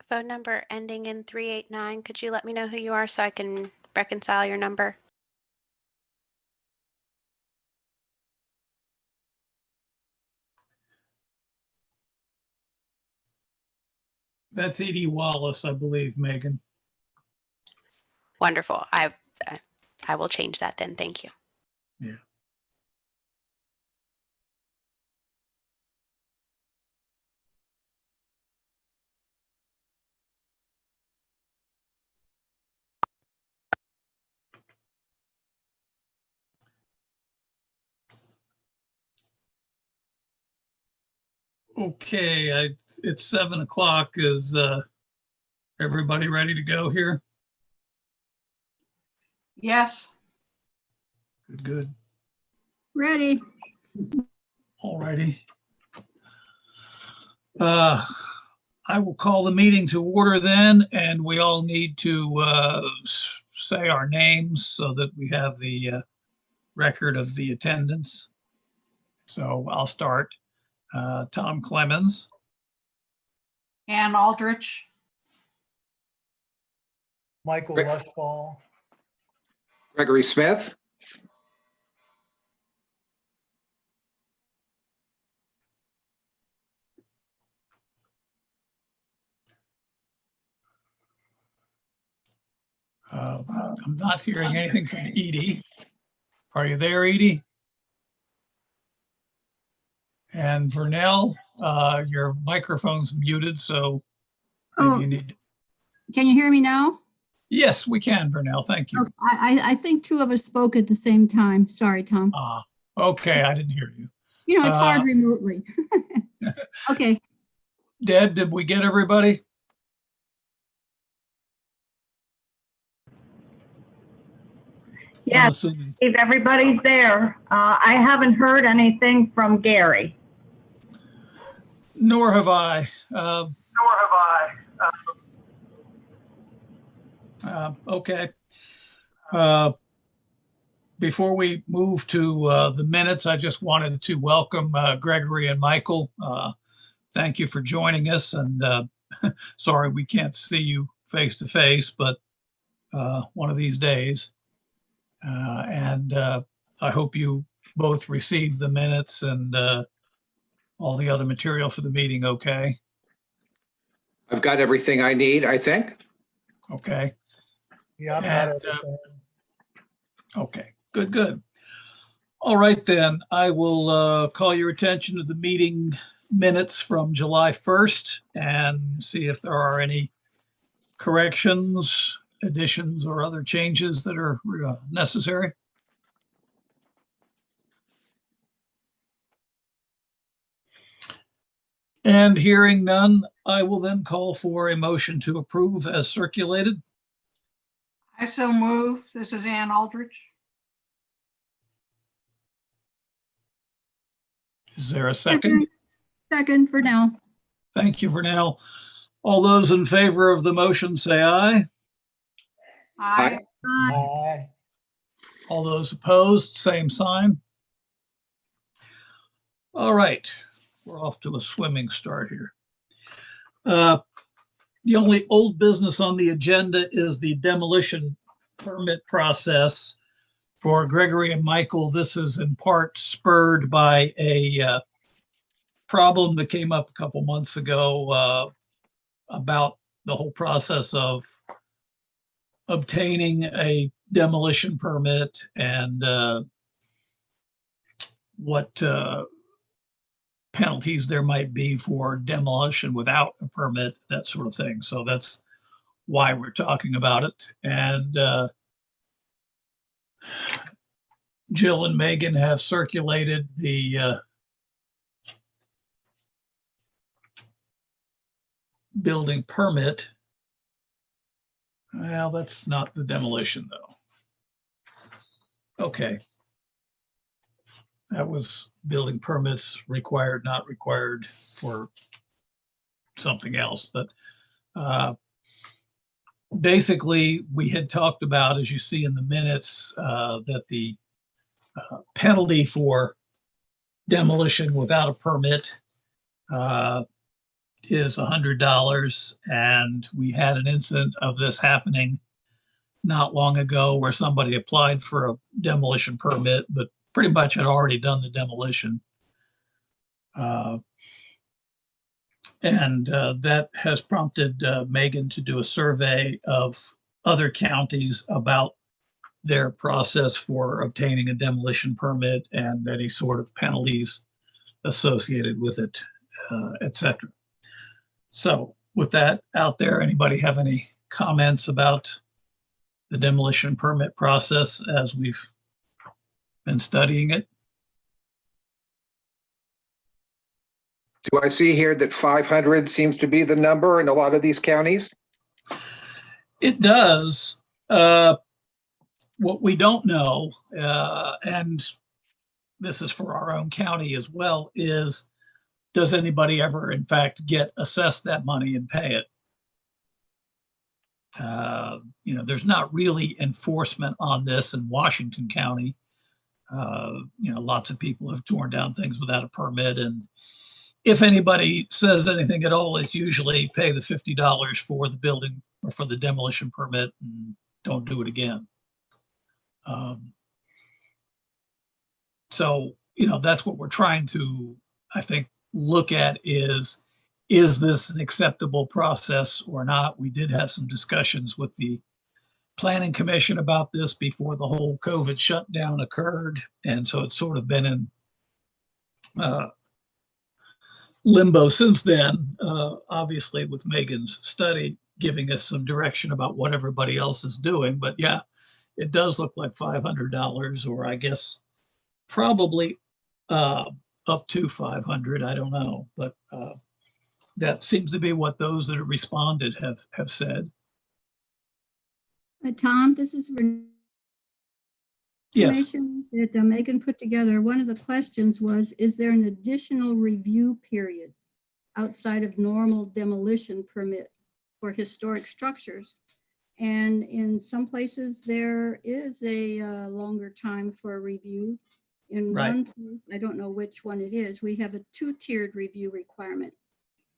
Phone number ending in 389. Could you let me know who you are so I can reconcile your number? That's Edie Wallace, I believe, Megan. Wonderful. I will change that then. Thank you. Yeah. Okay, it's 7 o'clock. Is everybody ready to go here? Yes. Good, good. Ready. All righty. I will call the meeting to order then, and we all need to say our names so that we have the record of the attendance. So I'll start. Tom Clemens, Ann Aldrich. Michael Rick. Rushball, Gregory Smith, I'm not hearing anything from Edie. Are you there, Edie? And Vernell, your microphone's muted, so maybe Oh, you need, can you hear me now? yes, we can, Vernell, thank you. Okay, I think two of us spoke at the same time. Sorry, Tom. Okay, I didn't hear you. You know, it's hard remotely. Okay, Deb, did we get everybody? I'm Yes, assuming. if everybody's there. I haven't heard anything from Gary. Nor have I. Okay. Before we move to the minutes, I just wanted to welcome Gregory and Michael. Thank you for joining us, and sorry we can't see you face to face, but one of these days. And I hope you both receive the minutes and all the other material for the meeting, okay? I've got everything I need, I think. Okay. Yeah, I've got And, everything. okay, good. All right, then, I will call your attention to the meeting minutes from July 1st and see if there are any corrections, additions, or other changes that are necessary. And hearing none, I will then call for a motion to approve as circulated. I so move. This is Ann Aldrich. Is there a second? second for now. Thank you, Vernell. All those in favor of the motion, say aye. Aye. Aye. All those opposed, same sign. All right, we're off to a swimming start here. The only old business on the agenda is the demolition permit process for Gregory and Michael. This is in part spurred by a problem that came up a couple months ago about the whole process of obtaining a demolition permit and what penalties there might be for demolition without a permit, that sort of thing. So that's why we're talking about it. And Jill and Megan have circulated the building permit. Well, that's not the demolition though. Okay. That was building permits required, not required for something else. But basically, we had talked about, as you see in the minutes, that the penalty for demolition without a permit is $100. And we had an incident of this happening not long ago where somebody applied for a demolition permit, but pretty much had already done the demolition. And that has prompted Megan to do a survey of other counties about their process for obtaining a demolition permit and any sort of penalties associated with it, et cetera. So with that out there, anybody have any comments about the demolition permit process as we've been studying it? Do I see here that 500 seems to be the number in a lot of these counties? It does. What we don't know, and this is for our own county as well, is does anybody ever, in fact, get assessed that money and pay it? There's not really enforcement on this in Washington County. Lots of people have torn down things without a permit, and if anybody says anything at all, it's usually pay the $50 for the building or for the demolition permit and don't do it again. So that's what we're trying to, I think, look at is this an acceptable process or not? We did have some discussions with the Planning Commission about this before the whole COVID shutdown occurred. And so it's sort of been in limbo since then, obviously with Megan's study giving us some direction about what everybody else is doing. But yeah, it does look like $500, or I guess probably up to 500. I don't know, but that seems to be what those that have responded have said. Tom, this is Yes, information that Megan put together. One of the questions was, is there an additional review period outside of normal demolition permit for historic structures? And in some places, there is a longer time for a review. In Right. one place, I don't know which one it is, we have a two-tiered review requirement,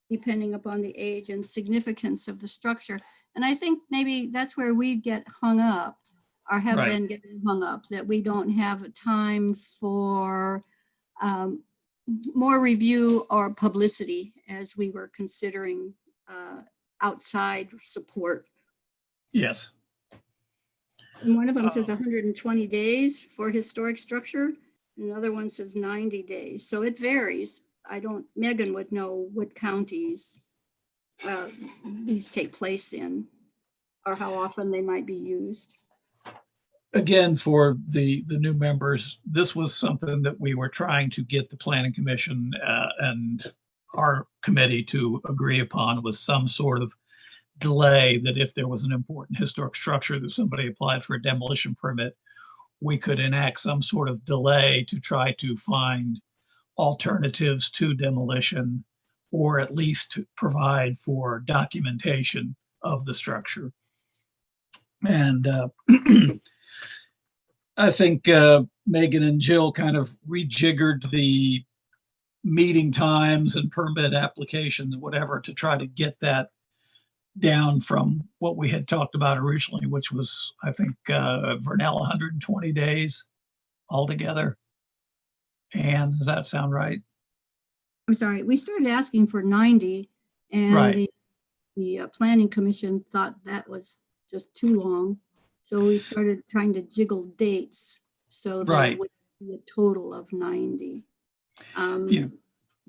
depending upon the age and significance of the structure. And I think maybe that's where we get hung up, or have Right. been getting hung up, that we don't have a time for more review or publicity as we were considering outside support. yes. And one of them says Oh. 120 days for historic structure. Another one says 90 days. So it varies. Megan would know what counties these take place in, or how often they might be used. Again, for the new members, this was something that we were trying to get the planning commission and our committee to agree upon, was some sort of delay, that if there was an important historic structure that somebody applied for a demolition permit, we could enact some sort of delay to try to find alternatives to demolition, or at least to provide for documentation of the structure. And I think Megan and Jill kind of rejiggered the meeting times and permit applications, whatever, to try to get that down from what we had talked about originally, which was, I think, Vernell, 120 days altogether. And does that sound right? I'm sorry, we started asking for 90, and Right. the planning commission thought that was just too long. So we started trying to jiggle dates so that Right. it would be a total of 90. Yeah.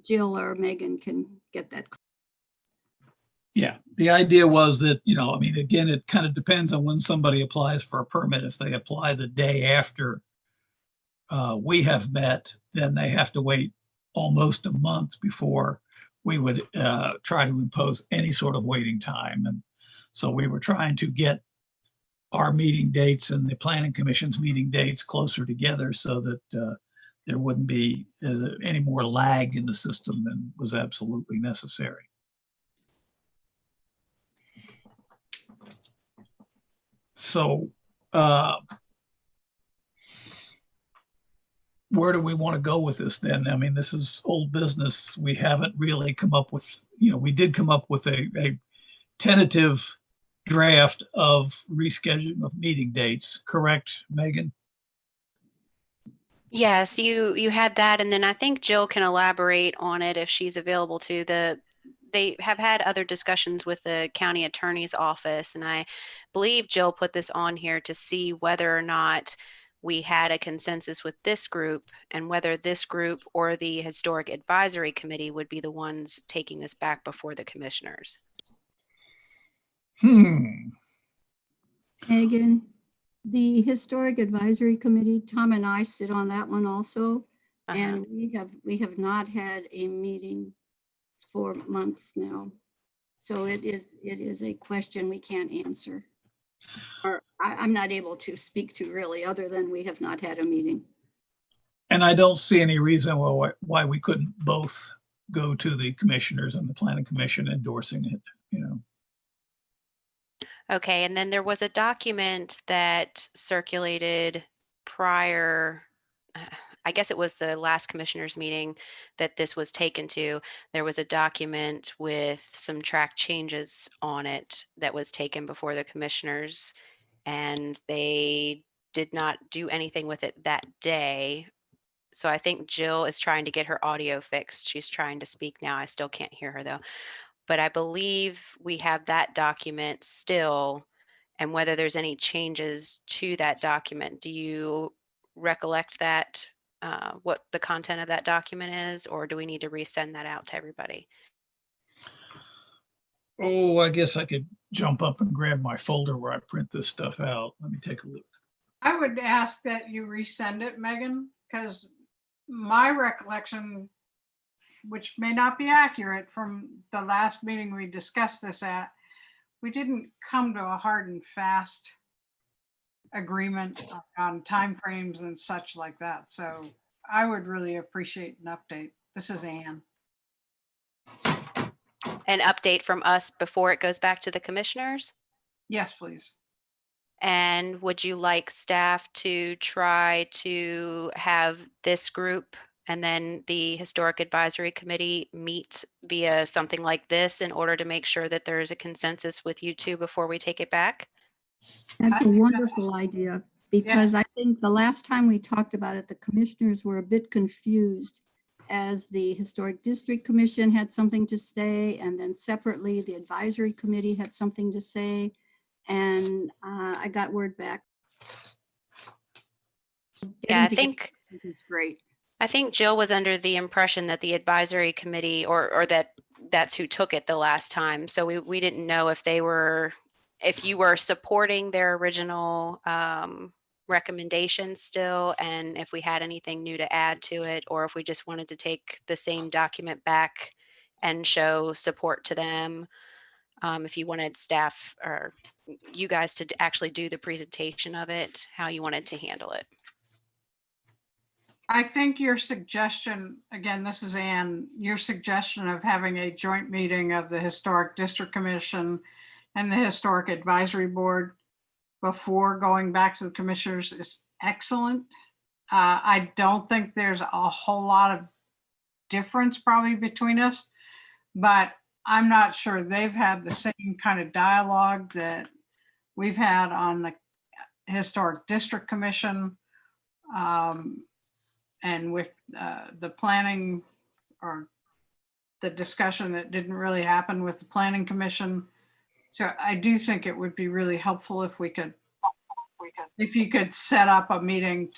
Jill or Megan can get that. Yeah, the idea was that, I mean, again, it kind of depends on when somebody applies for a permit. If they apply the day after we have met, then they have to wait almost a month before we would try to impose any sort of waiting time. And so we were trying to get our meeting dates and the planning commission's meeting dates closer together, so that there wouldn't be any more lag in the system than was absolutely necessary. So where do we want to go with this then? I mean, this is old business. We haven't really come up with, we did come up with a tentative draft of rescheduling of meeting dates, correct, Megan? Yes, you had that, and then I think Jill can elaborate on it if she's available to. They have had other discussions with the county attorney's office, and I believe Jill put this on here to see whether or not we had a consensus with this group, and whether this group or the Historic Advisory Committee would be the ones taking this back before the commissioners. Megan, the Historic Advisory Committee, Tom and I sit on that one also. And we have not had a meeting for months now. So it is a question we can't answer. Or I'm not able to speak to, really, other than we have not had a meeting. And I don't see any reason why we couldn't both go to the commissioners and the planning commission endorsing it, Okay, and then there was a document that circulated prior, I guess it was the last commissioners meeting that this was taken to. There was a document with some track changes on it that was taken before the commissioners, and they did not do anything with it that day. So I think Jill is trying to get her audio fixed. She's trying to speak now. I still can't hear her though. But I believe we have that document still, and whether there's any changes to that document. Do you recollect that, what the content of that document is, or do we need to resend that out to everybody? Oh, I guess I could jump up and grab my folder where I print this stuff out. Let me take a look. I would ask that you resend it, Megan, because my recollection, which may not be accurate from the last meeting we discussed this at, we didn't come to a hard and fast agreement on timeframes and such like that. So I would really appreciate an update. This is Ann. An update from us before it goes back to the commissioners? Yes, please. And would you like staff to try to have this group and then the Historic Advisory Committee meet via something like this in order to make sure that there is a consensus with you two before we take it back? That's a wonderful idea, because I think the last time we talked about it, the commissioners were a bit confused, as the Historic District Commission had something to say, and then separately, the Advisory Committee had something to say. And I got word back. Yeah, I think it's great. I think Jill was under the impression that the advisory committee or that's who took it the last time. So we didn't know if you were supporting their original recommendations still, and if we had anything new to add to it, or if we just wanted to take the same document back and show support to them. If you wanted staff or you guys to actually do the presentation of it, how you wanted to handle it. I think your suggestion, again, this is Ann, your suggestion of having a joint meeting of the Historic District Commission and the Historic Advisory Board before going back to the commissioners is excellent. I don't think there's a whole lot of difference probably between us, but I'm not sure they've had the same kind of dialogue that we've had on the Historic District Commission. And with the planning or the discussion that didn't really happen with the Planning Commission. So I do think it would be really helpful if you could set up a meeting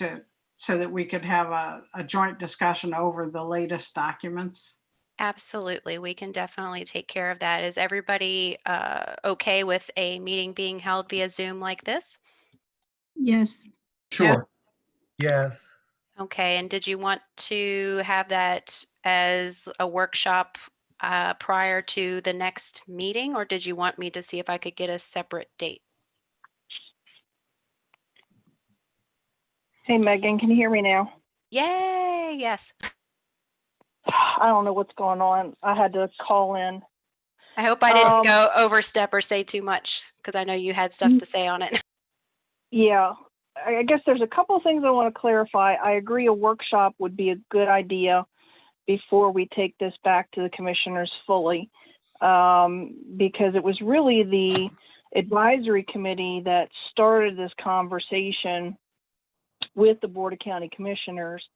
so that we could have a joint discussion over the latest documents. Absolutely, we can definitely take care of that. Is everybody okay with a meeting being held via Zoom like this? Yes. Sure. Yes. Okay, and did you want to have that as a workshop prior to the next meeting, or did you want me to see if I could get a separate date? Hey, Megan, can you hear me now? Yay, yes. I don't know what's going on. I had to call in. I hope I didn't go overstep or say too much, because I know you had stuff to say on it. Yeah, I guess there's a couple of things I want to clarify. I agree a workshop would be a good idea before we take this back to the commissioners fully, because it was really the advisory committee that started this conversation with the Board of County Commissioners.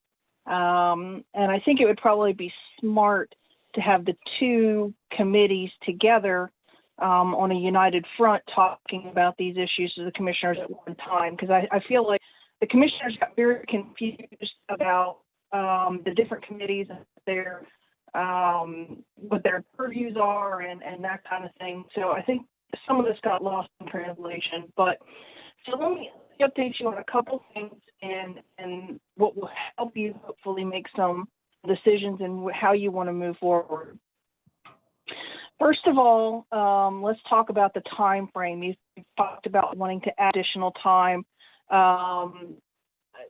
And I think it would probably be smart to have the two committees together on a united front talking about these issues to the commissioners at one time, because I feel like the commissioners got very confused about the different committees and what their purviews are and that kind of thing. So I think some of this got lost in translation. But so let me update you on a couple things and what will help you hopefully make some decisions and how you want to move forward. First of all, let's talk about the time frame. You talked about wanting to add additional time.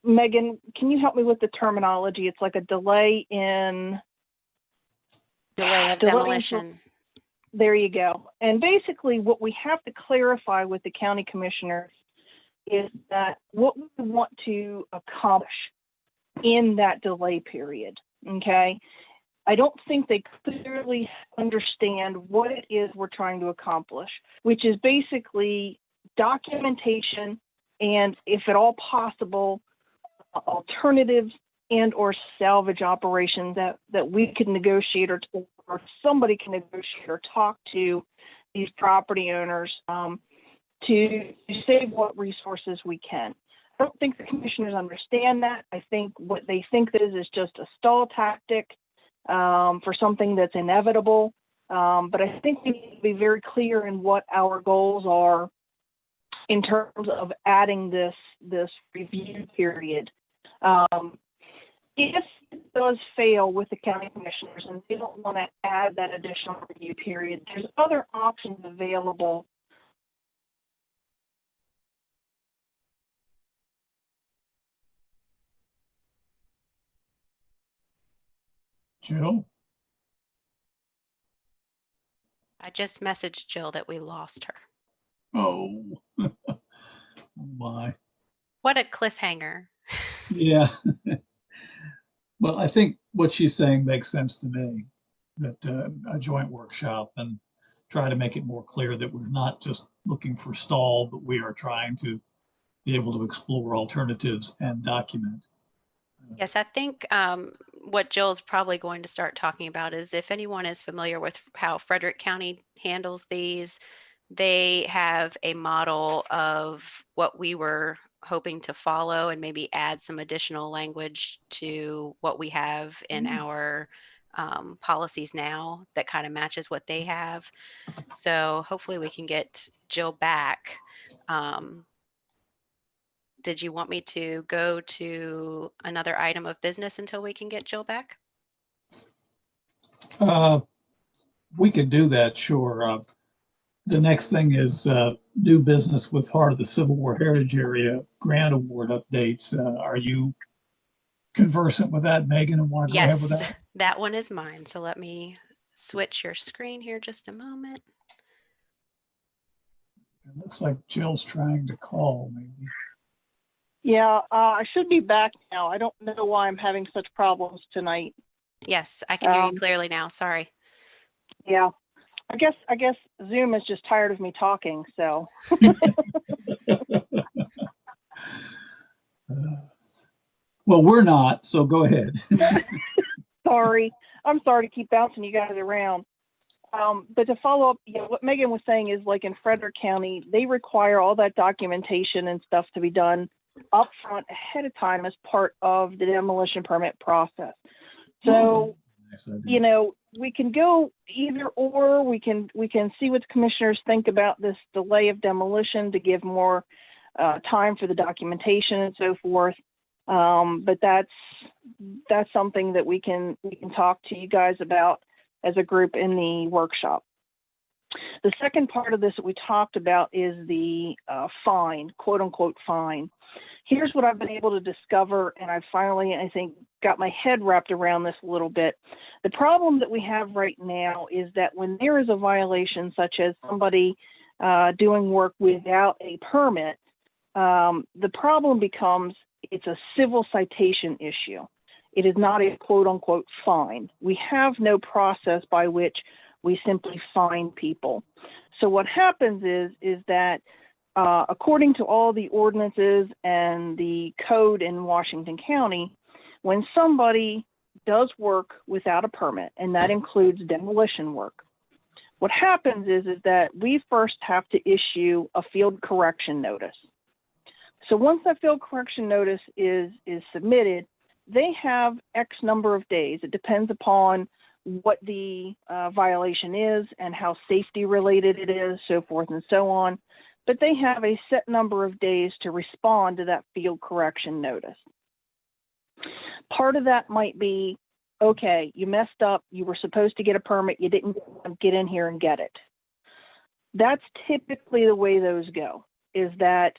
Megan, can you help me with the terminology? It's like a delay in Demolition. There you go. And basically what we have to clarify with the county commissioners is that what we want to accomplish in that delay period, okay? I don't think they clearly understand what it is we're trying to accomplish, which is basically documentation and, if at all possible, alternatives and or salvage operations that we can negotiate or somebody can negotiate or talk to these property owners to save what resources we can. I don't think the commissioners understand that. I think what they think that is just a stall tactic for something that's inevitable. But I think we need to be very clear in what our goals are in terms of adding this review period. If it does fail with the county commissioners and they don't want to add that additional review period, there's other options available. Jill? I just messaged Jill that we lost her. Oh, oh my. What a cliffhanger. Yeah. Well, I think what she's saying makes sense to me, that a joint workshop and try to make it more clear that we're not just looking for stall, but we are trying to be able to explore alternatives and document. Yes, I think what Jill's probably going to start talking about is if anyone is familiar with how Frederick County handles these, they have a model of what we were hoping to follow and maybe add some additional language to what we have in our policies now that kind of matches what they have. So hopefully we can get Jill back. Did you want me to go to another item of business until we can get Jill back? We can do that, sure. The next thing is new business with Heart of the Civil War Heritage Area grant award updates. Are you conversant with that, Megan, and want to go ahead with Yes, that? that one is mine. So let me switch your screen here just a moment. It looks like Jill's trying to call, maybe. Yeah, I should be back now. I don't know why I'm having such problems tonight. Yes, I can hear you clearly now. Sorry. Yeah, I guess Zoom is just tired of me talking. So. Well, we're not, so go ahead. Sorry. I'm sorry to keep bouncing you guys around. But to follow up, what Megan was saying is, like in Frederick County, they require all that documentation and stuff to be done up front ahead of time as part of the demolition permit process. So, Nice idea. we can go either or. We can see what the commissioners think about this delay of demolition to give more time for the documentation and so forth. But that's something that we can talk to you guys about as a group in the workshop. The second part of this that we talked about is the fine, quote unquote fine. Here's what I've been able to discover, and I finally, I think, got my head wrapped around this a little bit. The problem that we have right now is that when there is a violation, such as somebody doing work without a permit, the problem becomes it's a civil citation issue. It is not a quote unquote fine. We have no process by which we simply fine people. So what happens is that according to all the ordinances and the code in Washington County, when somebody does work without a permit, and that includes demolition work, what happens is that we first have to issue a field correction notice. So once that field correction notice is submitted, they have X number of days. It depends upon what the violation is and how safety related it is, so forth and so on. But they have a set number of days to respond to that field correction notice. Part of that might be, okay, you messed up. You were supposed to get a permit. You didn't get in here and get it. That's typically the way those go, is that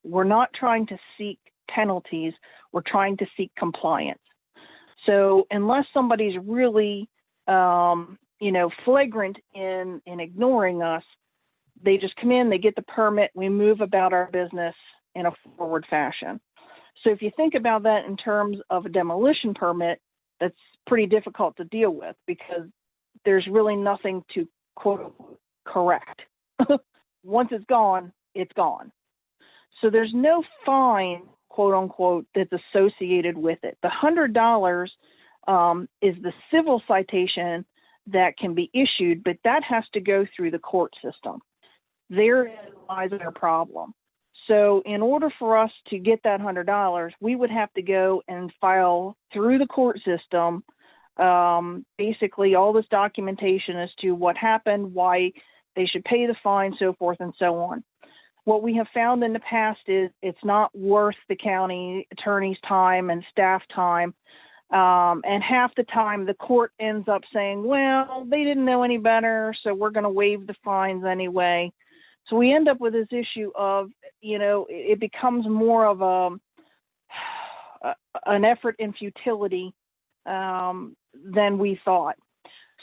we're not trying to seek penalties. We're trying to seek compliance. So unless somebody's really, flagrant in ignoring us, they just come in, they get the permit, we move about our business in a forward fashion. So if you think about that in terms of a demolition permit, that's pretty difficult to deal with because there's really nothing to quote unquote correct. Once it's gone, it's gone. So there's no fine, quote unquote, that's associated with it. The $100 is the civil citation that can be issued, but that has to go through the court system. Therein lies our problem. So in order for us to get that $100, we would have to go and file through the court system, basically all this documentation as to what happened, why they should pay the fine, so forth and so on. What we have found in the past is it's not worth the county attorney's time and staff time. And half the time the court ends up saying, well, they didn't know any better, so we're going to waive the fines anyway. So we end up with this issue of, it becomes more of an effort in futility than we thought.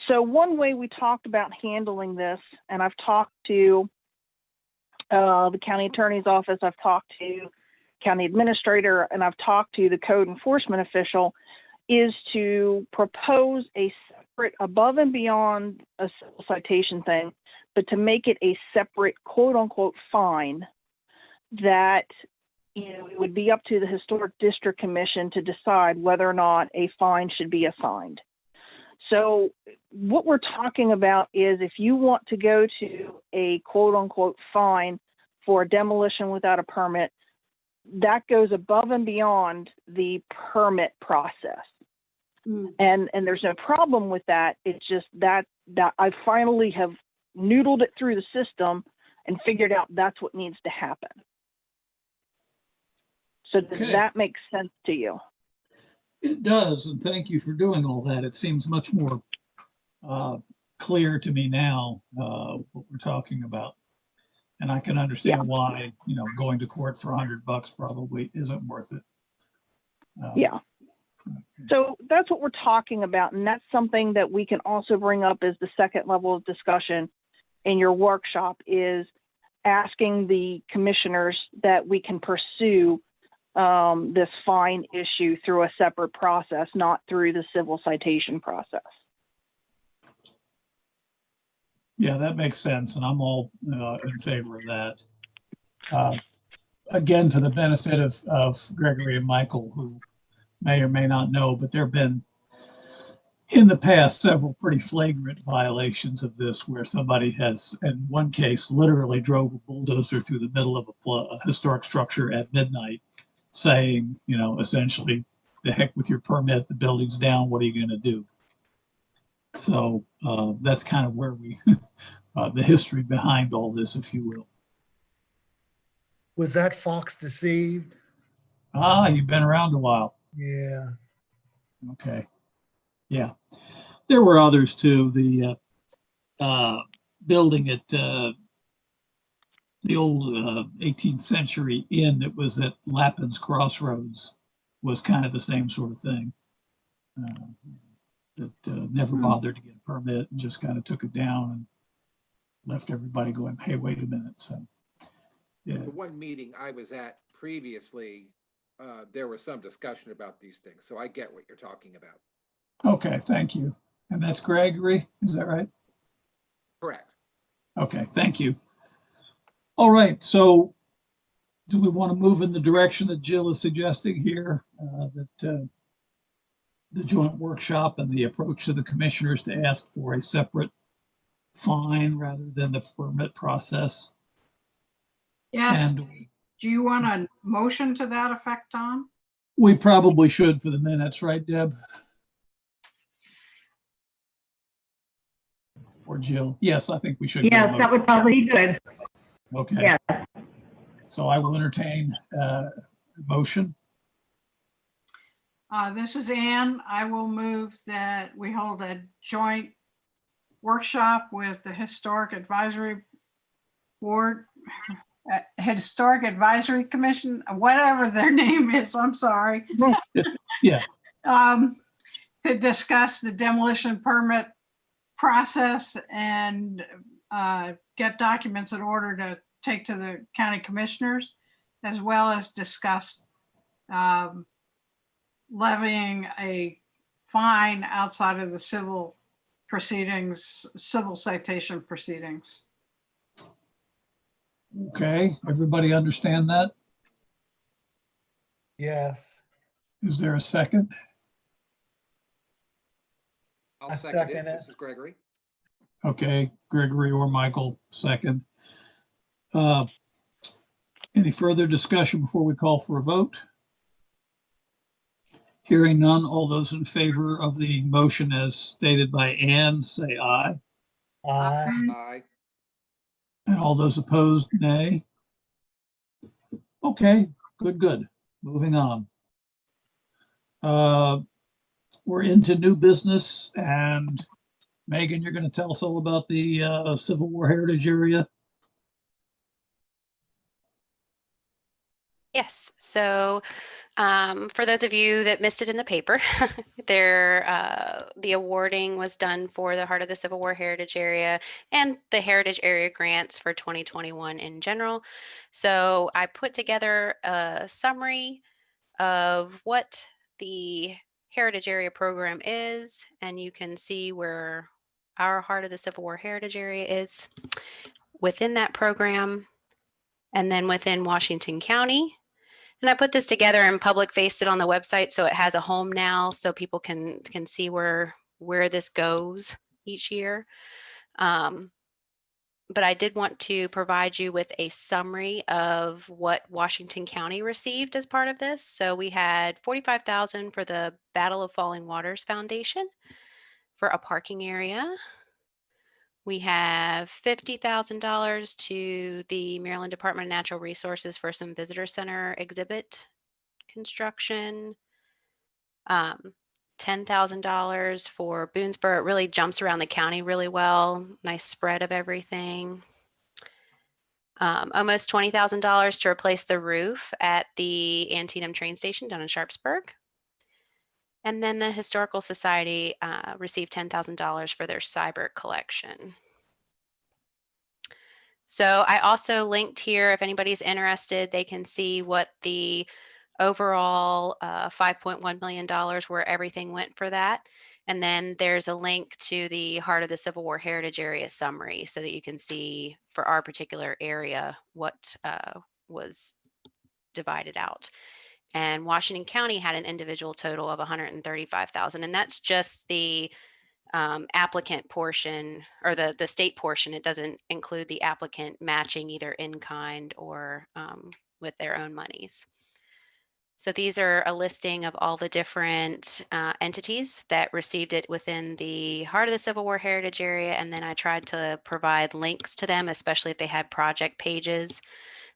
So one way we talked about handling this, and I've talked to the county attorney's office, I've talked to county administrator, and I've talked to the code enforcement official, is to propose a separate, above and beyond a civil citation thing, but to make it a separate quote unquote fine that, it would be up to the Historic District Commission to decide whether or not a fine should be assigned. So what we're talking about is if you want to go to a quote unquote fine for demolition without a permit, that goes above and beyond the permit process. And there's no problem with that. It's just that I finally have noodled it through the system and figured out that's what needs to happen. So does that make sense to you? It does, and thank you for doing all that. It seems much more clear to me now what we're talking about. And I can understand why, going to court for $100 probably isn't worth it. Yeah. So that's what we're talking about. And that's something that we can also bring up as the second level of discussion in your workshop, is asking the commissioners that we can pursue this fine issue through a separate process, not through the civil citation process. Yeah, that makes sense. And I'm all in favor of that. Again, for the benefit of Gregory and Michael, who may or may not know, but there have been in the past several pretty flagrant violations of this, where somebody has, in one case, literally drove a bulldozer through the middle of a historic structure at midnight, saying, essentially, the heck with your permit, the building's down, what are you going to do? So that's kind of where we, the history behind all this, if you will. Was that Fox deceived? You've been around a while. Yeah. Okay. Yeah. There were others too. The building at the old 18th century inn that was at Lappin's Crossroads was kind of the same sort of thing. That never bothered to get a permit and just kind of took it down and left everybody going, hey, wait a minute. So, yeah. The one meeting I was at previously, there was some discussion about these things. So I get what you're talking about. Okay, thank you. And that's Gregory, is that right? Correct. Okay, thank you. All right, so do we want to move in the direction that Jill is suggesting here, that the joint workshop and the approach to the commissioners to ask for a separate fine rather than the permit process? Yes. And Do you want a motion to that effect, Tom? we probably should for the minutes, right, Deb? Or Jill? Yes, I think we should. Yes, that would probably be good. Okay. Yes. So I will entertain a motion. This is Ann. I will move that we hold a joint workshop with the Historic Advisory Board, Historic Advisory Commission, whatever their name is, I'm sorry. Yeah. To discuss the demolition permit process and get documents in order to take to the county commissioners, as well as discuss levying a fine outside of the civil proceedings, civil citation proceedings. Okay, everybody understand that? Yes. Is there a second? I'll I second it. second it. This is Gregory. Okay, Gregory or Michael, second. Any further discussion before we call for a vote? Hearing none, all those in favor of the motion as stated by Ann, say aye. Aye. Aye. And all those opposed, nay. Okay, good. Moving on. We're into new business, and Megan, you're going to tell us all about the Civil War Heritage Area. Yes. So for those of you that missed it in the paper, the awarding was done for the Heart of the Civil War Heritage Area and the Heritage Area grants for 2021 in general. So I put together a summary of what the Heritage Area program is, and you can see where our Heart of the Civil War Heritage Area is within that program, and then within Washington County. And I put this together and public faced it on the website, so it has a home now, so people can see where this goes each year. But I did want to provide you with a summary of what Washington County received as part of this. So we had $45,000 for the Battle of Falling Waters Foundation for a parking area. We have $50,000 to the Maryland Department of Natural Resources for some visitor center exhibit construction. $10,000 for Boonesboro. It really jumps around the county really well. Nice spread of everything. Almost $20,000 to replace the roof at the Antietam train station down in Sharpsburg. And then the Historical Society received $10,000 for their cyber collection. So I also linked here, if anybody's interested, they can see what the overall $5.1 million where everything went for that. And then there's a link to the Heart of the Civil War Heritage Area summary so that you can see for our particular area what was divided out. And Washington County had an individual total of $135,000, and that's just the applicant portion, or the state portion. It doesn't include the applicant matching either in kind or with their own monies. So these are a listing of all the different entities that received it within the Heart of the Civil War Heritage Area. And then I tried to provide links to them, especially if they had project pages.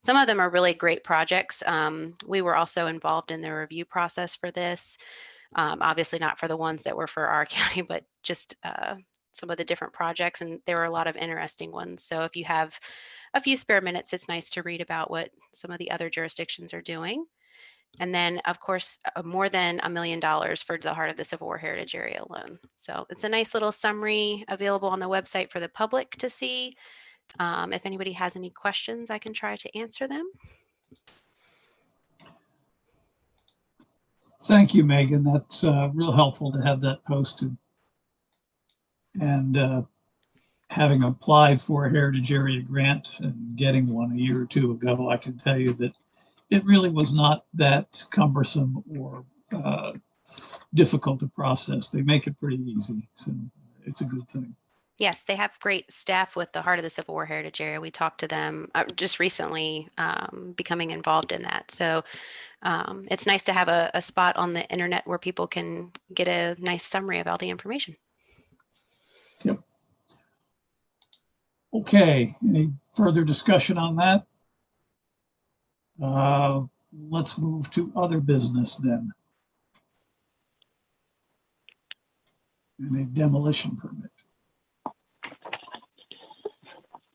Some of them are really great projects. We were also involved in the review process for this. Obviously not for the ones that were for our county, but just some of the different projects. And there were a lot of interesting ones. So if you have a few spare minutes, it's nice to read about what some of the other jurisdictions are doing. And then, of course, more than $1 million for the Heart of the Civil War Heritage Area alone. So it's a nice little summary available on the website for the public to see. If anybody has any questions, I can try to answer them. Thank you, Megan. That's real helpful to have that posted. And having applied for a Heritage Area grant and getting one a year or two ago, I can tell you that it really was not that cumbersome or difficult to process. They make it pretty easy, so it's a good thing. Yes, they have great staff with the Heart of the Civil War Heritage Area. We talked to them just recently, becoming involved in that. So it's nice to have a spot on the internet where people can get a nice summary of all the information. Yep. Okay, any further discussion on that? Let's move to other business then. And a demolition permit.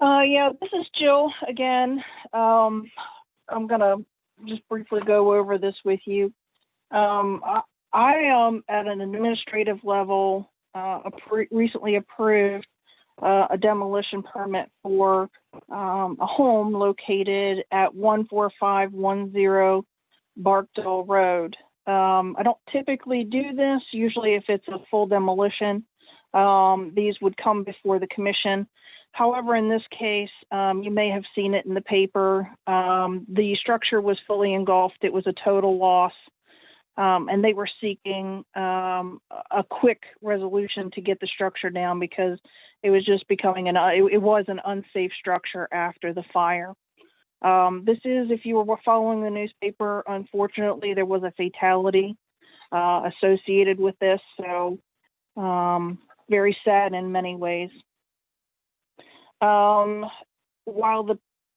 Yeah, this is Jill again. I'm gonna just briefly go over this with you. I at an administrative level, recently approved a demolition permit for a home located at 14510 Barkdale Road. I don't typically do this. Usually if it's a full demolition, these would come before the commission. However, in this case, you may have seen it in the paper. The structure was fully engulfed. It was a total loss. And they were seeking a quick resolution to get the structure down because it was just becoming it was an unsafe structure after the fire. This is, if you were following the newspaper, unfortunately, there was a fatality associated with this. So very sad in many ways. While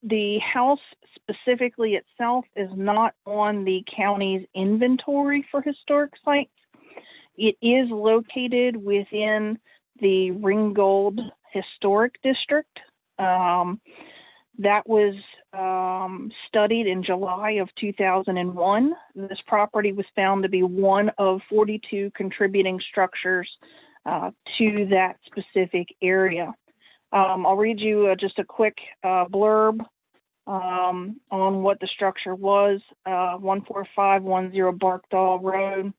the house specifically itself is not on the county's inventory for historic sites, it is located within the Ringgold Historic District. That was studied in July of 2001. This property was found to be one of 42 contributing structures to that specific area. I'll read you just a quick blurb on what the structure was. 14510 Barkdale Road.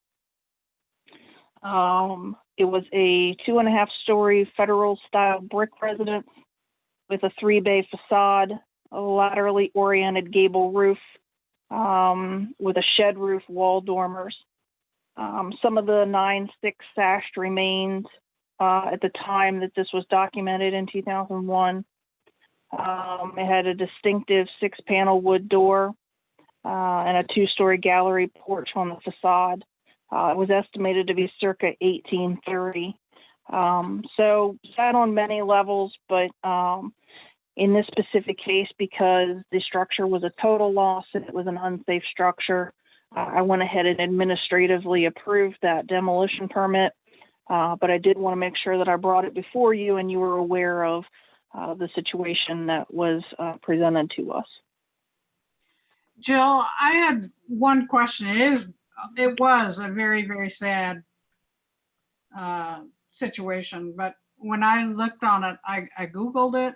It was a 2.5-story federal style brick residence with a 3-bay facade, a laterally oriented gable roof with a shed roof wall dormers. Some of the 9/6 sashed remains at the time that this was documented in 2001. It had a distinctive 6-panel wood door and a 2-story gallery porch on the facade. It was estimated to be circa 1830. So sad on many levels, but in this specific case, because the structure was a total loss and it was an unsafe structure, I went ahead and administratively approved that demolition permit. But I did want to make sure that I brought it before you and you were aware of the situation that was presented to us. Jill, I had one question. It was a very, very sad situation, but when I looked on it, I Googled it.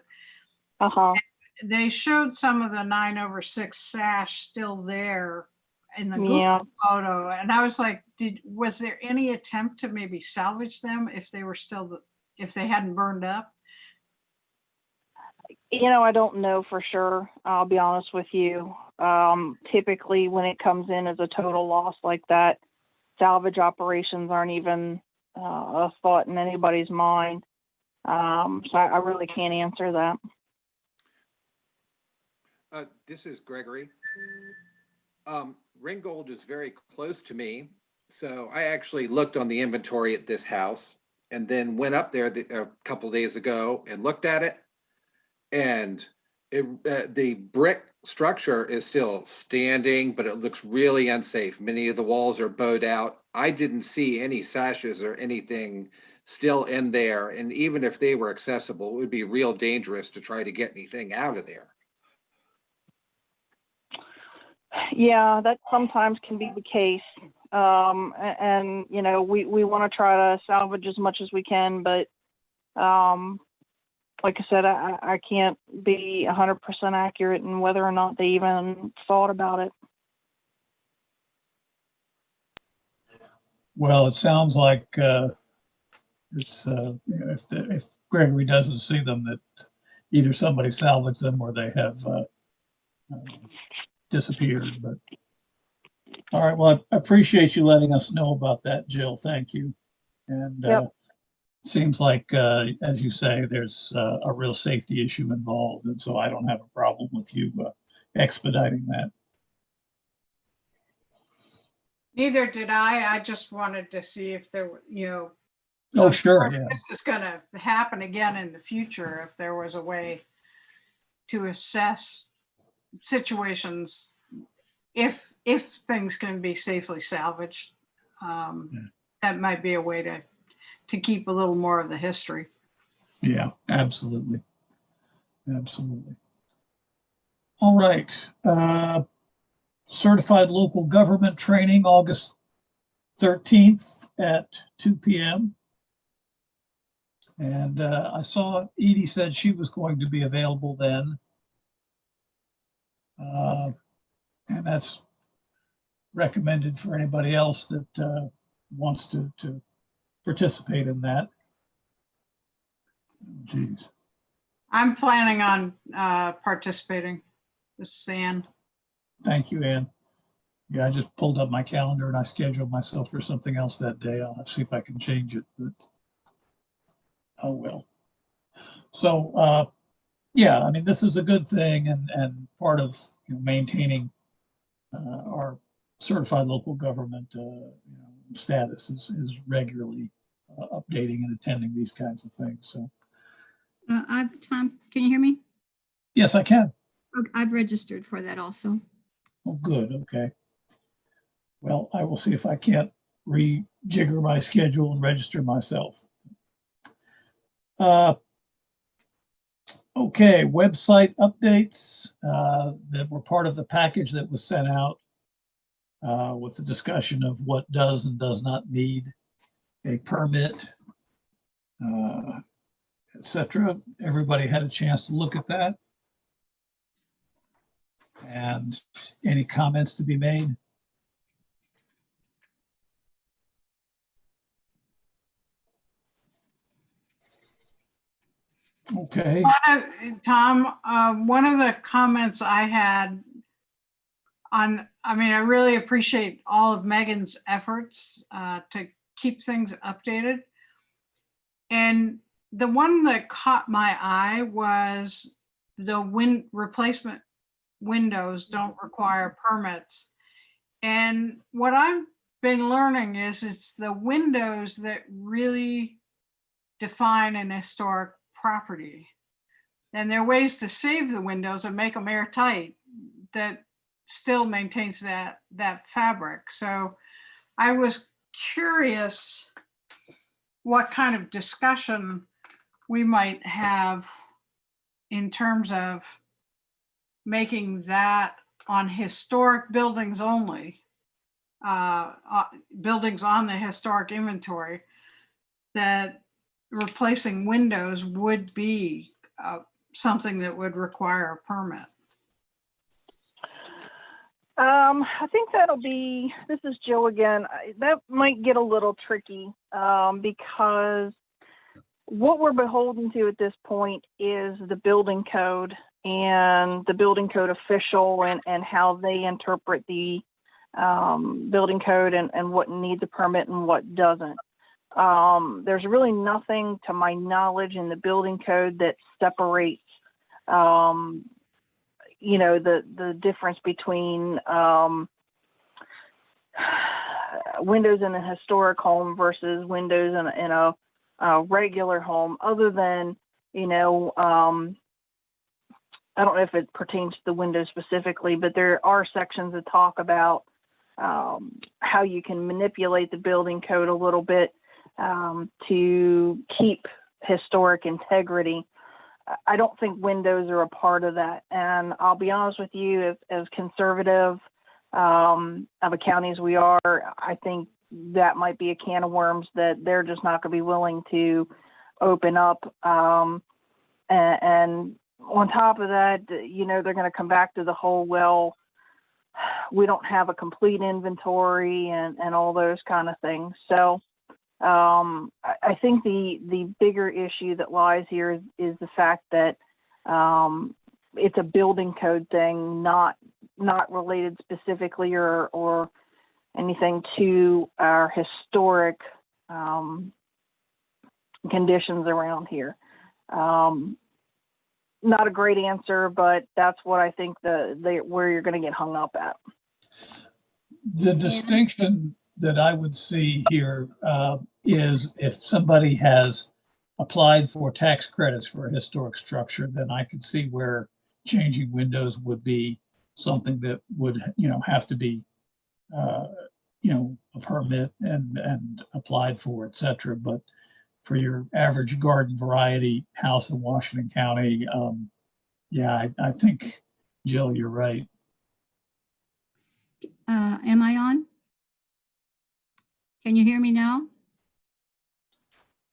They showed some of the 9/6 sash still there in the Google photo, and I was like, was there any attempt to maybe salvage them if they were still, if they hadn't burned up? You know, I don't know for sure. I'll be honest with you. Typically, when it comes in as a total loss like that, salvage operations aren't even a thought in anybody's mind. So I really can't answer that. This is Gregory. Ringgold is very close to me, so I actually looked on the inventory at this house and then went up there a couple of days ago and looked at it. And the brick structure is still standing, but it looks really unsafe. Many of the walls are bowed out. I didn't see any sashes or anything still in there. And even if they were accessible, it would be real dangerous to try to get anything out of there. Yeah, that sometimes can be the case. And you know, we want to try to salvage as much as we can, but like I said, I can't be 100% accurate in whether or not they even thought about it. Well, it sounds like it's if Gregory doesn't see them, that either somebody salvaged them or they have disappeared. But all right, well, I appreciate you letting us know about that, Jill. Thank you. And seems like, as you say, there's a real safety issue involved, and so I don't have a problem with you expediting that. Neither did I. I just wanted to see if there were, you know. Oh, sure, yeah. This is going to happen again in the future if there was a way to assess situations if things can be safely salvaged. That might be a way to keep a little more of the history. Yeah, absolutely. Absolutely. All right. Certified local government training, August 13th at 2 p.m. And I saw Edie said she was going to be available then. And that's recommended for anybody else that wants to participate in that. Geez. I'm planning on participating. This is Ann. Thank you, Ann. Yeah, I just pulled up my calendar and I scheduled myself for something else that day. I'll have to see if I can change it, but oh well. So Yeah, I mean, this is a good thing and part of maintaining our certified local government status is regularly updating and attending these kinds of things. So, Tom, can you hear me? yes, I can. Okay, I've registered for that also. Oh, good. Okay. Well, I will see if I can't rejigger my schedule and register myself. Okay, website updates that were part of the package that was sent out with the discussion of what does and does not need a permit, etc. Everybody had a chance to look at that. And any comments to be made? Okay. Tom, one of the comments I had I really appreciate all of Megan's efforts to keep things updated. And the one that caught my eye was the replacement windows don't require permits. And what I've been learning is it's the windows that really define an historic property. And there are ways to save the windows and make them airtight that still maintains that fabric. So I was curious what kind of discussion we might have in terms of making that on historic buildings only, buildings on the historic inventory, that replacing windows would be something that would require a permit. I think this is Jill again. That might get a little tricky because what we're beholden to at this point is the building code and the building code official and how they interpret the building code and what needs a permit and what doesn't. There's really nothing to my knowledge in the building code that separates the difference between windows in a historic home versus windows in a regular home, other than, I don't know if it pertains to the windows specifically, but there are sections that talk about how you can manipulate the building code a little bit to keep historic integrity. I don't think windows are a part of that. And I'll be honest with you, as conservative of a county as we are, I think that might be a can of worms that they're just not going to be willing to open up. And on top of that, they're going to come back to the whole, well, we don't have a complete inventory and all those kind of things. So I think the bigger issue that lies here is the fact that it's a building code thing, not related specifically or anything to our historic conditions around here. Not a great answer, but that's what I think where you're going to get hung up at. The distinction that I would see here is if somebody has applied for tax credits for a historic structure, then I could see where changing windows would be something that would, have to be, a permit and applied for, et cetera. But for your average garden variety house in Washington County, I think, Jill, you're right. Am I on? Can you hear me now?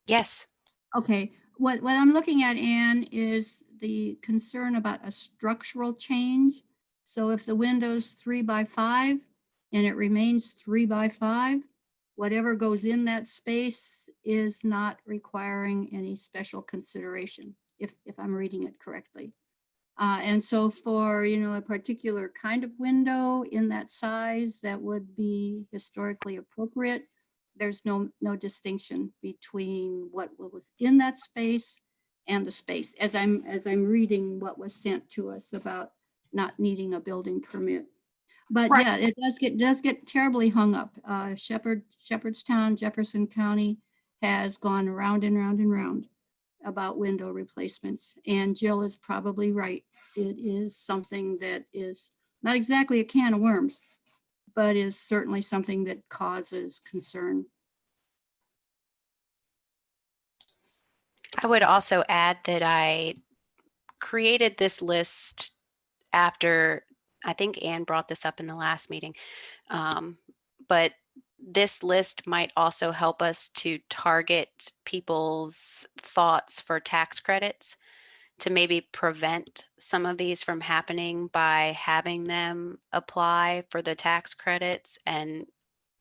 Yes. Okay, what I'm looking at, Anne, is the concern about a structural change. So if the window's 3x5 and it remains 3x5, whatever goes in that space is not requiring any special consideration, if I'm reading it correctly. And so for, a particular kind of window in that size that would be historically appropriate, there's no distinction between what was in that space and the space, as I'm reading what was sent to us about not needing a building permit. But Right. yeah, it does get terribly hung up. Shepherdstown, Jefferson County has gone round and round and round about window replacements. And Jill is probably right. It is something that is not exactly a can of worms, but is certainly something that causes concern. I would also add that I created this list after, I think Anne brought this up in the last meeting, but this list might also help us to target people's thoughts for tax credits to maybe prevent some of these from happening by having them apply for the tax credits and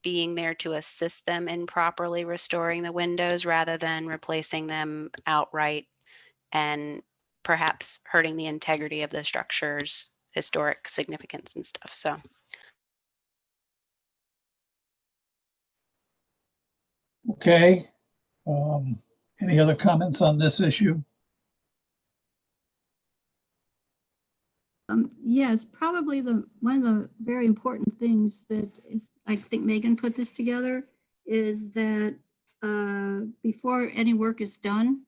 being there to assist them in properly restoring the windows rather than replacing them outright and perhaps hurting the integrity of the structure's historic significance and stuff. So Okay. Any other comments on this issue? Yes, probably one of the very important things that is, I think Megan put this together, is that before any work is done,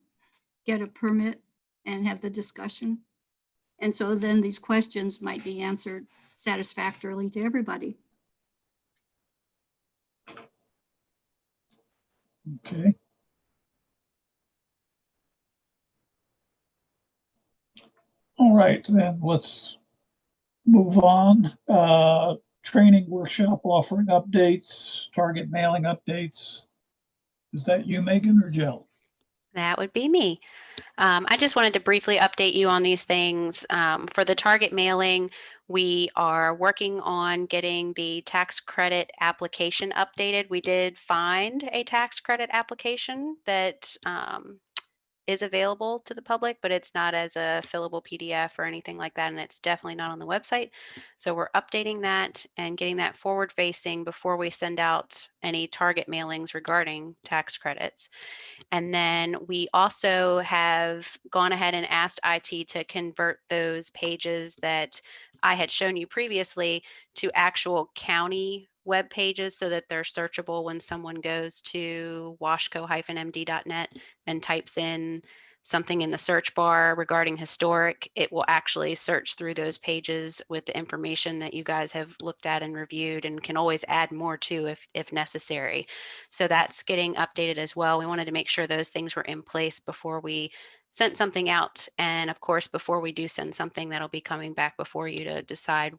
get a permit and have the discussion. And so then these questions might be answered satisfactorily to everybody. Okay. All right, then let's move on. Training workshop offering updates, target mailing updates. Is that you, Megan, or Jill? that would be me. I just wanted to briefly update you on these things. For the target mailing, we are working on getting the tax credit application updated. We did find a tax credit application that is available to the public, but it's not as a fillable PDF or anything like that, and it's definitely not on the website. So we're updating that and getting that forward facing before we send out any target mailings regarding tax credits. And then we also have gone ahead and asked IT to convert those pages that I had shown you previously to actual county web pages so that they're searchable when someone goes to washco-md.net and types in something in the search bar regarding historic. It will actually search through those pages with the information that you guys have looked at and reviewed and can always add more to if necessary. So that's getting updated as well. We wanted to make sure those things were in place before we sent something out. And of course, before we do send something, that'll be coming back before you to decide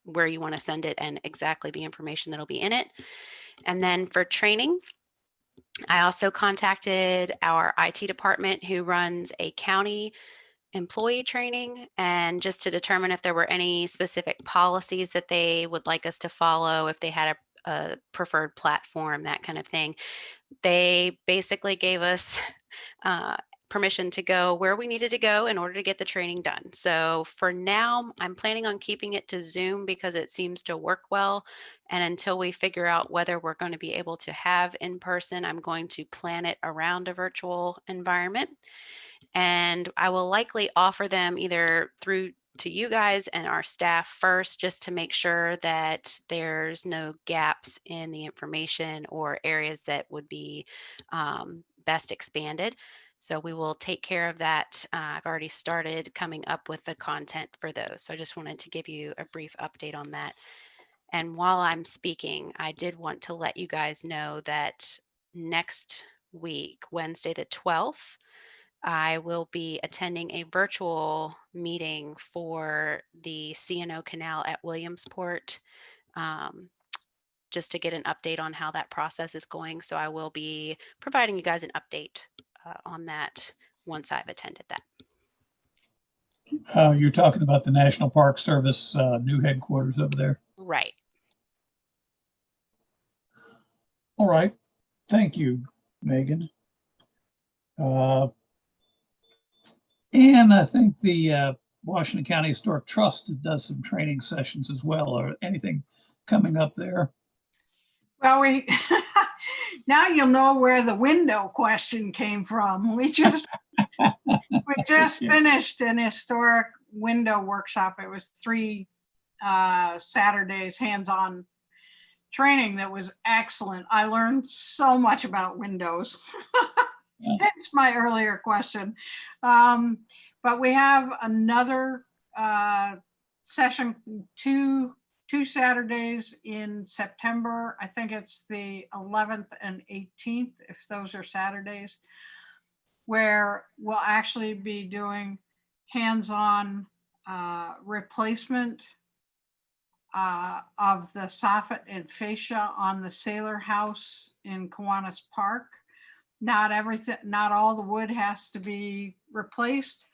where you want to send it and exactly the information that'll be in it. And then for training, I also contacted our IT department who runs a county employee training, and just to determine if there were any specific policies that they would like us to follow, if they had a preferred platform, that kind of thing. They basically gave us permission to go where we needed to go in order to get the training done. So for now, I'm planning on keeping it to Zoom because it seems to work well. And until we figure out whether we're going to be able to have in person, I'm going to plan it around a virtual environment. And I will likely offer them either through to you guys and our staff first, just to make sure that there's no gaps in the information or areas that would be best expanded. So we will take care of that. I've already started coming up with the content for those. So I just wanted to give you a brief update on that. And while I'm speaking, I did want to let you guys know that next week, Wednesday the 12th, I will be attending a virtual meeting for the C&O Canal at Williamsport, just to get an update on how that process is going. So I will be providing you guys an update on that once I've attended that. You're talking about the National Park Service new headquarters over there. Right. All right. Thank you, Megan. And I think the Washington County Historic Trust does some training sessions as well, or anything coming up there. Well, now you'll know where the window question came from. We just finished an historic window workshop. It was 3 Saturdays hands-on training that was excellent. I learned so much about windows. That's my earlier question. But we have another session, two Saturdays in September. I think it's the 11th and 18th, if those are Saturdays, where we'll actually be doing hands-on replacement of the soffit and fascia on the Sailor House in Kiwanis Park. Not all the wood has to be replaced.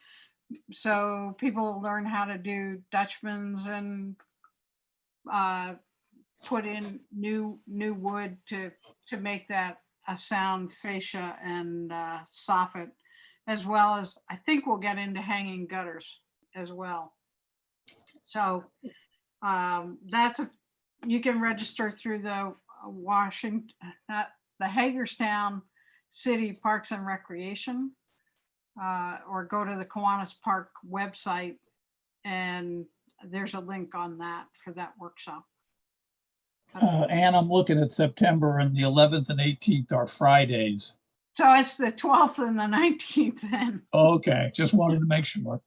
So people learn how to do Dutchmans and put in new wood to make that a sound fascia and soffit, as well as I think we'll get into hanging gutters as well. So you can register through the the Hagerstown City Parks and Recreation, or go to the Kiwanis Park website, and there's a link on that for that workshop. And I'm looking at September, and the 11th and 18th are Fridays. So it's the 12th and the 19th then. Okay, just wanted to make sure.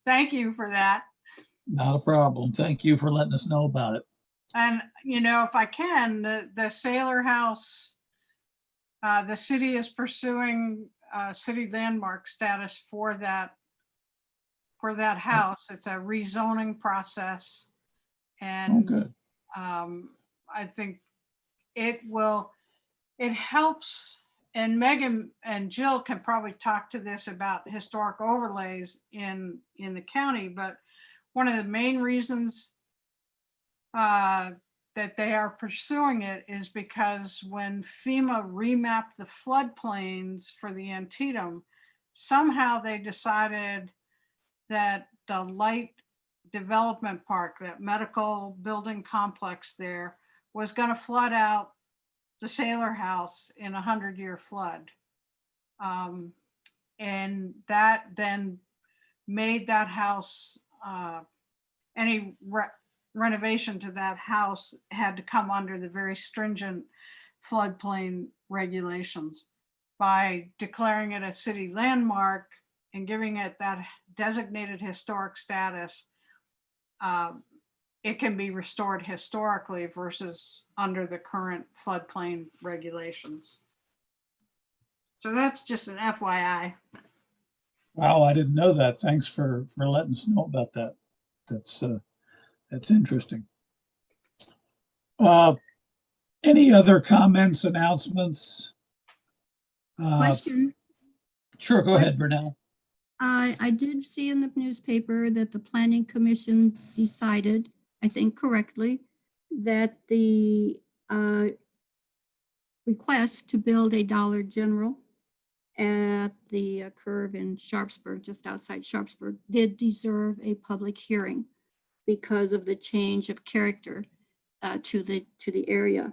Thank you for that. Not a problem. Thank you for letting us know about it. And, if I can, the Sailor House, the city is pursuing city landmark status for that house. It's a rezoning process. And good. I think it helps, and Megan and Jill can probably talk to this about historic overlays in the county, but one of the main reasons that they are pursuing it is because when FEMA remapped the floodplains for the Antietam, somehow they decided that the light development park, that medical building complex there, was going to flood out the Sailor House in a 100-year flood. And that then made that house, any renovation to that house had to come under the very stringent floodplain regulations. By declaring it a city landmark and giving it that designated historic status, it can be restored historically versus under the current floodplain regulations. So that's just an FYI. Wow, I didn't know that. Thanks for letting us know about that. That's interesting. Any other comments, announcements? Question. Sure, go ahead, Vernell. I did see in the newspaper that the Planning Commission decided, I think correctly, that the request to build a Dollar General at the curve in Sharpsburg, just outside Sharpsburg, did deserve a public hearing because of the change of character to the area.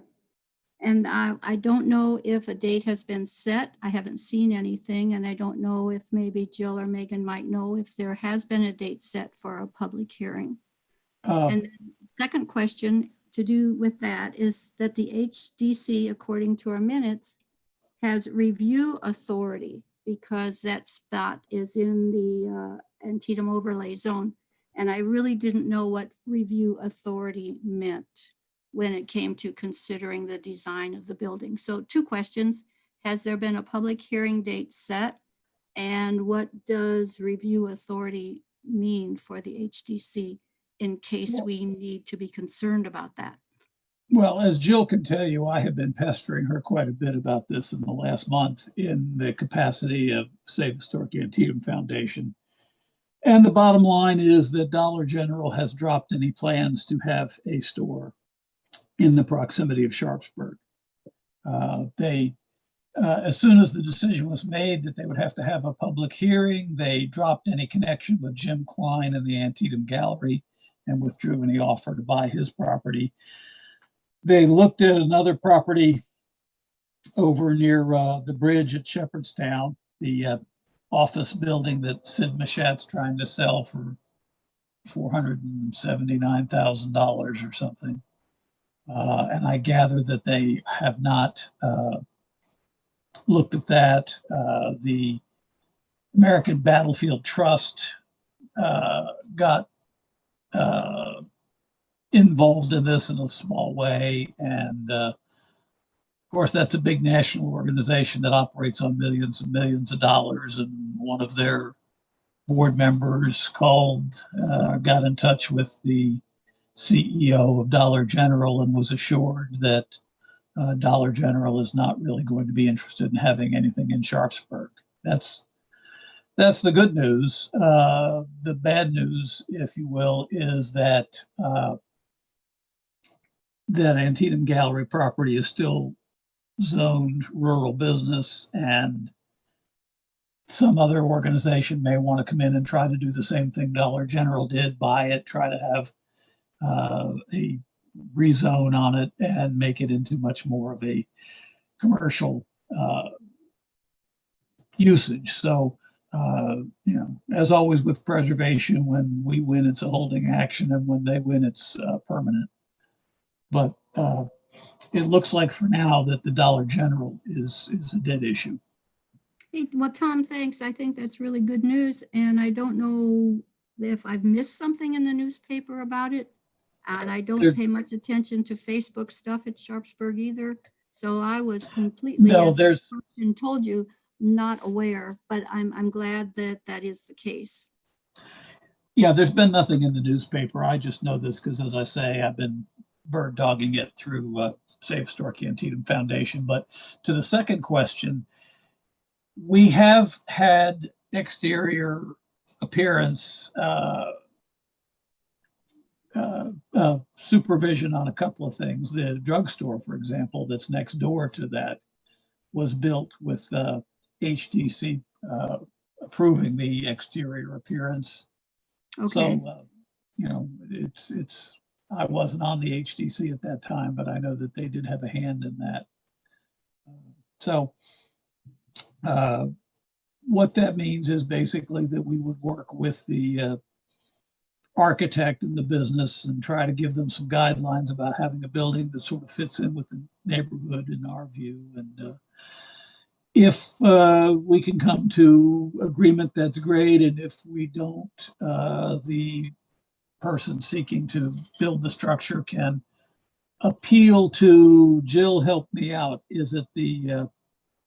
And I don't know if a date has been set. I haven't seen anything, and I don't know if maybe Jill or Megan might know if there has been a date set for a public hearing. And the second question to do with that is that the HDC, according to our minutes, has review authority because that spot is in the Antietam overlay zone. And I really didn't know what review authority meant when it came to considering the design of the building. So 2 questions. Has there been a public hearing date set? And what does review authority mean for the HDC in case we need to be concerned about that? Well, as Jill can tell you, I have been pestering her quite a bit about this in the last month in the capacity of Save Historic Antietam Foundation. And the bottom line is that Dollar General has dropped any plans to have a store in the proximity of Sharpsburg. As soon as the decision was made that they would have to have a public hearing, they dropped any connection with Jim Klein and the Antietam Gallery and withdrew any offer to buy his property. They looked at another property over near the bridge at Shepherdstown, the office building that Sid Mashat's trying to sell for $479,000 or something. And I gather that they have not looked at that. The American Battlefield Trust got involved in this in a small way. And of course, that's a big national organization that operates on millions and millions of dollars. And one of their board members got in touch with the CEO of Dollar General and was assured that Dollar General is not really going to be interested in having anything in Sharpsburg. That's the good news. The bad news, if you will, is that that Antietam Gallery property is still zoned rural business, and some other organization may want to come in and try to do the same thing Dollar General did, buy it, try to have a rezone on it and make it into much more of a commercial usage. So, as always with preservation, when we win, it's a holding action, and when they win, it's permanent. But it looks like for now that the Dollar General is a dead issue. Hey, well, Tom, thanks. I think that's really good news. And I don't know if I've missed something in the newspaper about it. And I don't pay much attention to Facebook stuff at Sharpsburg either. So I was completely, as the question told you, not aware, but I'm glad that that is the case. Yeah, there's been nothing in the newspaper. I just know this because, as I say, I've been bird dogging it through Save Historic Antietam Foundation. But to the second question, we have had exterior appearance supervision on a couple of things. The drugstore, for example, that's next door to that was built with HDC approving the exterior appearance. Okay. So, it's I wasn't on the HDC at that time, but I know that they did have a hand in that. So what that means is basically that we would work with the architect in the business and try to give them some guidelines about having a building that sort of fits in with the neighborhood in our view. And if we can come to agreement, that's great. And if we don't, the person seeking to build the structure can appeal to, Jill, help me out. Is it the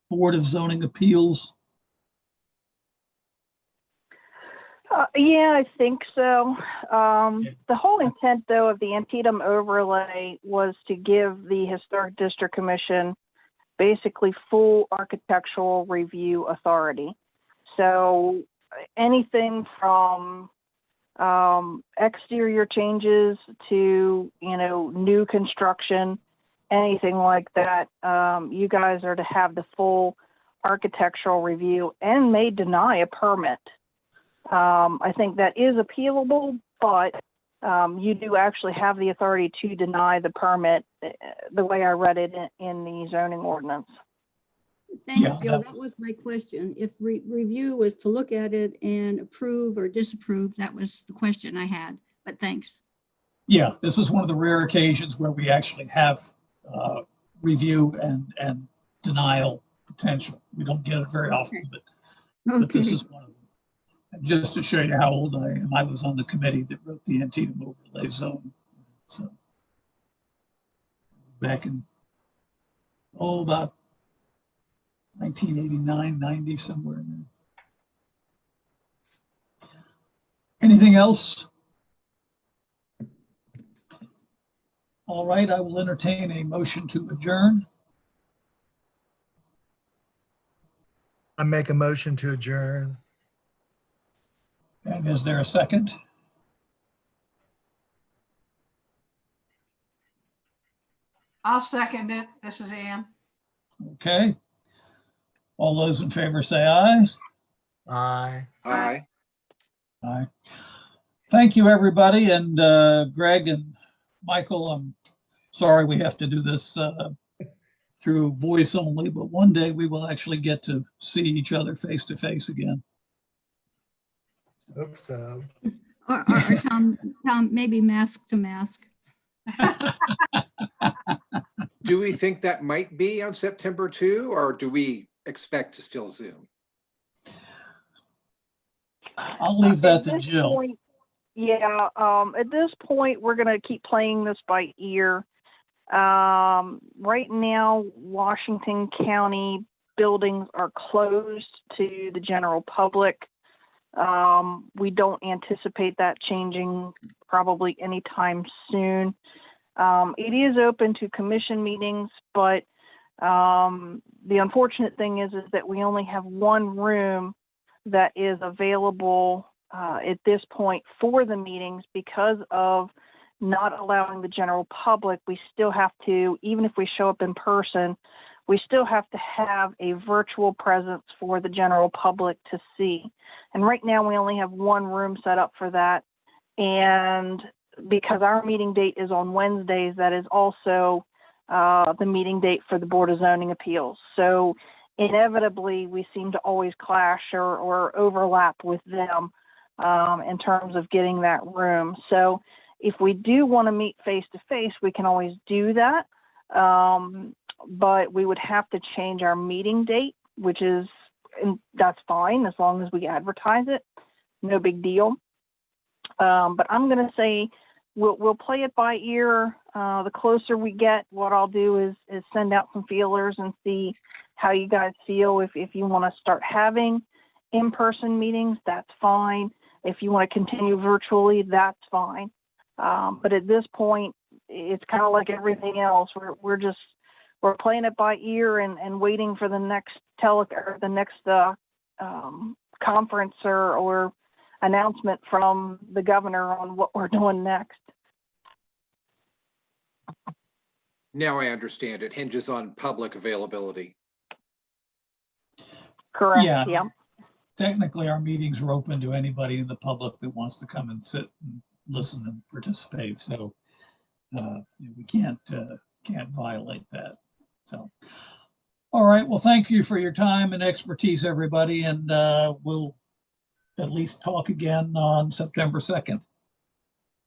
Board of Zoning Appeals? Yeah, I think so. The whole intent, though, of the Antietam overlay was to give the Historic District Commission basically full architectural review authority. So anything from exterior changes to, new construction, anything like that, you guys are to have the full architectural review and may deny a permit. I think that is appealable, but you do actually have the authority to deny the permit, the way I read it in the zoning ordinance. Thanks, Jill. That was my question. If review was to look at it and approve or disapprove, that was the question I had, but thanks. Yeah, this is one of the rare occasions where we actually have review and denial potential. We don't get it very often, but this is one of them. And just to show you how old I am, I was on the committee that wrote the Antietam overlay zone. So back in, about 1989, 90, somewhere in there. Anything else? All right, I will entertain a motion to adjourn. I make a motion to adjourn. And is there a second? I'll second it. This is Ann. Okay. All those in favor say aye. Aye. Aye. Aye. Thank you, everybody. And Greg and Michael, I'm sorry we have to do this through voice only, but one day we will actually get to see each other face to face again. Hope so. Or Tom, maybe mask to mask. Do we think that might be on September 2, or do we expect to still Zoom? I'll leave that to At this Jill. point, yeah, at this point, we're gonna keep playing this by ear. Right now, Washington County buildings are closed to the general public. We don't anticipate that changing probably anytime soon. It is open to commission meetings, but the unfortunate thing is that we only have one room that is available at this point for the meetings because of not allowing the general public. We still have to, even if we show up in person, we still have to have a virtual presence for the general public to see. And right now we only have one room set up for that. And because our meeting date is on Wednesdays, that is also the meeting date for the Board of Zoning Appeals. So inevitably we seem to always clash or overlap with them in terms of getting that room. So if we do want to meet face to face, we can always do that. But we would have to change our meeting date, which is, and that's fine as long as we advertise it. No big deal. But I'm going to say we'll play it by ear. The closer we get, what I'll do is send out some feelers and see how you guys feel. If you want to start having in-person meetings, that's fine. If you want to continue virtually, that's fine. But at this point, it's kind of like everything else. We're playing it by ear and waiting for the next conference or announcement from the governor on what we're doing next. Now I understand. It hinges on public availability. Correct. Yeah. Yeah. Technically, our meetings are open to anybody in the public that wants to come and sit and listen and participate. So we can't violate that. So, all right. Well, thank you for your time and expertise, everybody. And we'll at least talk again on September 2nd.